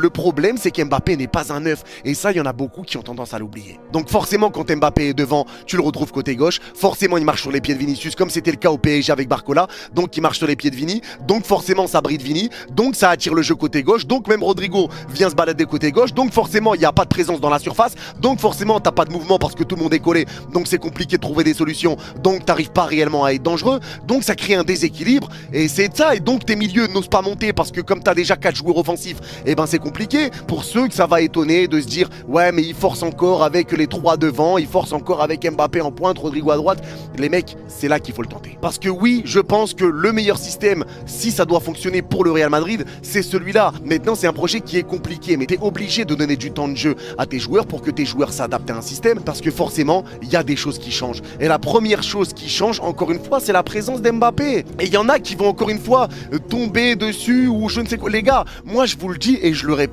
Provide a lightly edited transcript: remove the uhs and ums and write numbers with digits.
le problème, c'est qu'Mbappé n'est pas un neuf. Et ça, il y en a beaucoup qui ont tendance à l'oublier. Donc forcément, quand Mbappé est devant, tu le retrouves côté gauche. Forcément, il marche sur les pieds de Vinicius, comme c'était le cas au PSG avec Barcola. Donc, il marche sur les pieds de Vini. Donc, forcément, ça bride Vini. Donc, ça attire le jeu côté gauche. Donc, même Rodrigo vient se balader côté gauche. Donc, forcément, il n'y a pas de présence dans la surface. Donc, forcément, t'as pas de mouvement parce que tout le monde est collé. Donc, c'est compliqué de trouver des solutions. Donc, t'arrives pas réellement à être dangereux. Donc, ça crée un déséquilibre. Et c'est ça. Et donc, tes milieux n'osent pas monter parce que comme t'as déjà 4 joueurs offensifs, et ben, c'est compliqué. Pour ceux que ça va étonner de se dire, ouais, mais il force encore avec les 3 devant. Il force encore avec Mbappé en pointe, Rodrigo à droite. Les mecs, c'est là qu'il faut le tenter. Parce que oui, je pense que le meilleur système, si ça doit fonctionner pour le Real Madrid, c'est celui-là. Maintenant, c'est un projet qui est compliqué, mais tu es obligé de donner du temps de jeu à tes joueurs pour que tes joueurs s'adaptent à un système, parce que forcément, il y a des choses qui changent. Et la première chose qui change, encore une fois, c'est la présence d'Mbappé. Et il y en a qui vont encore une fois tomber dessus ou je ne sais quoi. Les gars, moi je vous le dis et je le répète,